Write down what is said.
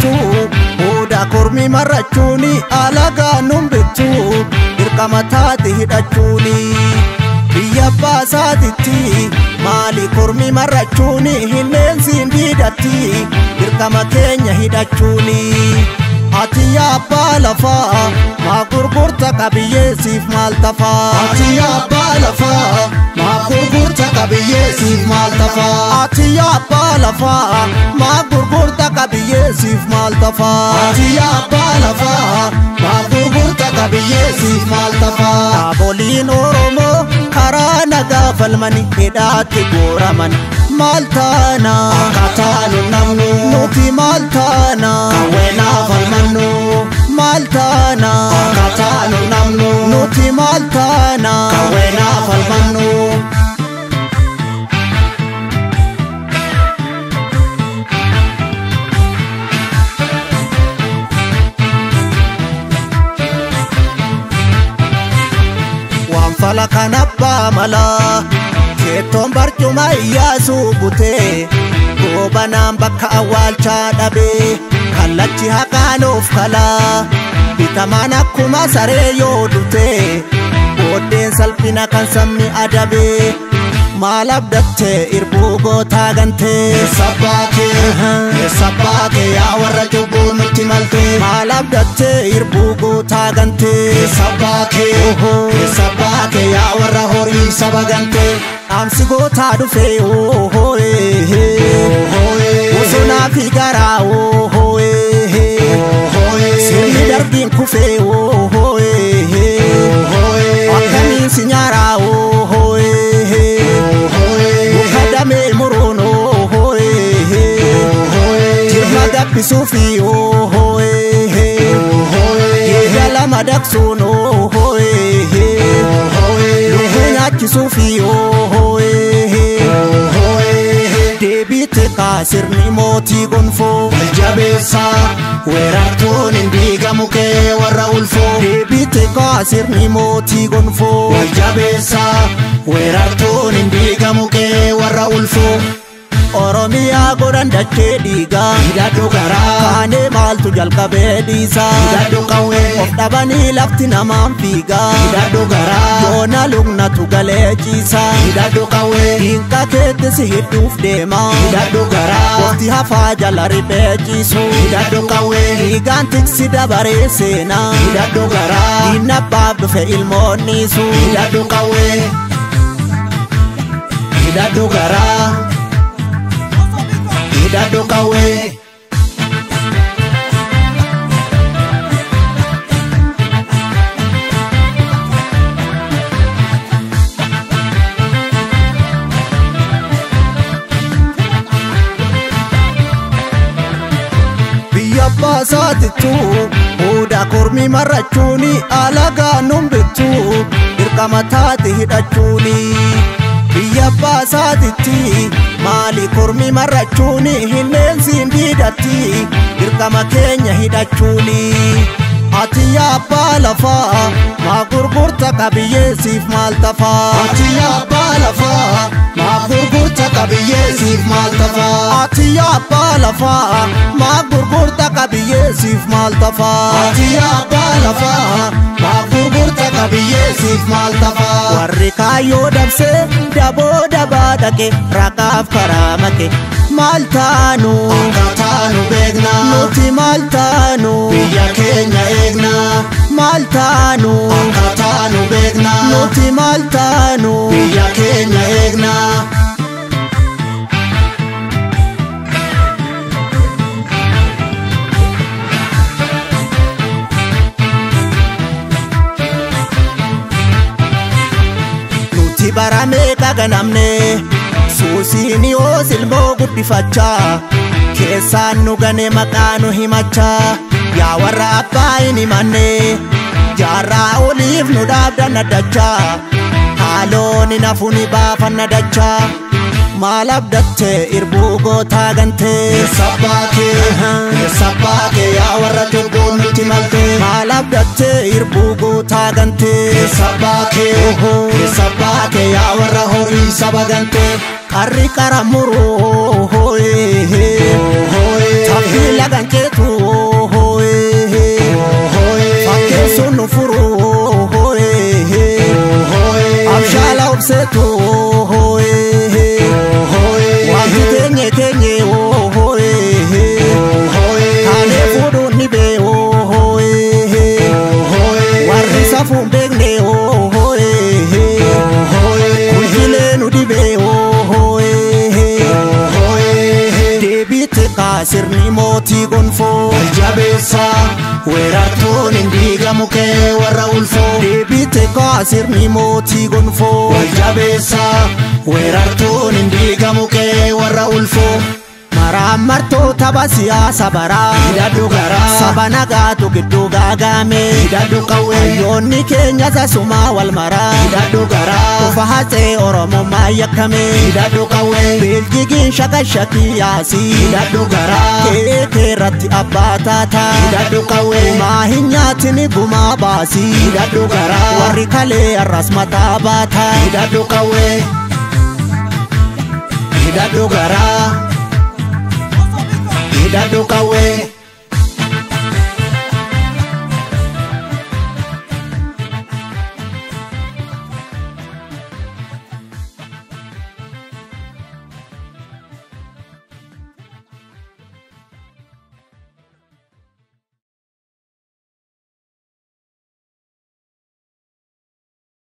bittu Oda kormi marrachuuni alagaa nun bittu Dirqama taate hidhachuuni Biyya baasaatitti maali kormi marrachuuni Hinneensiin diidatti dirqama keenya hidhachuuni Ati abbaa lafaa maa gurgurta qabiyyeesiif maal tafaa Ati abbaa lafaa maa gurgurta qabiyyeesiif maal tafaa Ati abbaa lafaa maa gurgurta qabiyyeesiif maal tafaa Ati abbaa lafaa maa gurgurta qabiyyeesiif maal tafaa Dhaaboliin Oromoo karaa nagaa falmani hidhaatti gooraman maal taana akka taanu namnu nuti maal taana kawweenaa falmannu maal taana akka taanu namnu nuti maal taana kawweenaa falmannu waan fala kan abbaa malaa Keeton barcuma Iyyaasuu butee goobanaan bakka awwaalchaa dhabee kallachi haqaanuuf kalaa bitamaan akkuma saree yoo dutee booddeen salphina kan sabni adabee maal abdattee irbuu gootaa gantee sabbaakee yaa warra cubbuu nutti maltee maal abdattee irbuu gootaa gantee sabbaakee yaa warra horii saba gantee Amsi gootaa dhufee Bosonaa fi garaa Sirni darbiin kufee Akkamiin si nyaaraa Muka damee muruun Jirma gabbisuu fi Yeega lama daqsuun Lubbuu nyaachisuu fi Deebite kaasirni mootii gonfoo Waljabeessaa weerartuun hin diigamu kee warra ulfoo Deebite kaasirni mootii gonfoo Waljabeessaa weerartuun hin diigamu kee warra ulfoo Oromiyaa godhan dachee dhiigaa hidhadhu garaa kaanee maaltu jalqabee dhiisaa hidhadhu qawwee of dhabanii lafti namaan fiigaa hidhadhu garaa yoona lugnatu galee ciisaa hidhadhu qawwee diinqa keetti si hidhuuf deemaa hidhadhu garaa waqti hafaa jala riphee ciisu hidhadhu qawwee dhiigaan tiksi dabaree seenaa hidhadhu garaa diinna abbaaf dhufe ilmoonniisu hidhadhu qawwee hidhadhu garaa Hidhadhu qawwee Biyya baasaatittu Oda kormi marrachuuni alagaa nun bittu dirqama taate hidhachuuni Biyya baasaatitti maali kormi marrachuuni hinneensiin diidatti dirqama keenya hidhachuuni Ati abbaa lafaa maa gurgurta qabiyyeesiif maal tafaa Ati abbaa lafaa maa gurgurta qabiyyeesiif maal tafaa Ati abbaa lafaa maa gurgurta qabiyyeesiif maal tafaa Ati abbaa lafaa maa gurgurta qabiyyeesiif maal tafaa Warri kaayyoo dabsee daboo dabaa dhaqe raqaaf karaa make maal taanu akka taanu beekna nuti maal taanu biyya keenya eegna maal taanu akka taanu beekna nuti maal taanu biyya keenya eegna nuti baramee kaganamne Suusiin yoo silmoo guddifachaa keessaan nu gane maqaa nu himachaa yaa warra abbaa hin himanne jaarraa oliif nu dhaabdanna dachaa haaloon hin hafu ni baafanna dachaa maal abdattee irbuu gootaa gantee sabbaakee yaa warra cubbuu nutti maltee maal abdattee irbuu gootaa gantee sabbaakee yaa warra horii saba gantee Karri karamuru Tafi lagan keetu weerartuun hin diigamu kee warra ulfoo deebite kaasirni mootii gonfoo wal jabeessa weerartuun hin diigamu kee warra ulfoo maraamartoota siyaasa baraa hidhadhu garaa saba nagaatu gidduu gaagame hidhadhu qawwee hayyoonni keenya sasumaa wal maraa hidhadhu garaa ufa hatsee oromummaa yakkame hidhadhu qawwee biljigiin shakashakii yaasii hidhadhu garaa keekee irratti abbaa taata hidhadhu qawwee maa hin nyaatini gumaa baasii hidhadhu garaa warri kalee arras mataa baata hidhadhu qawwee hidhadhu garaa hidhadhu qawwee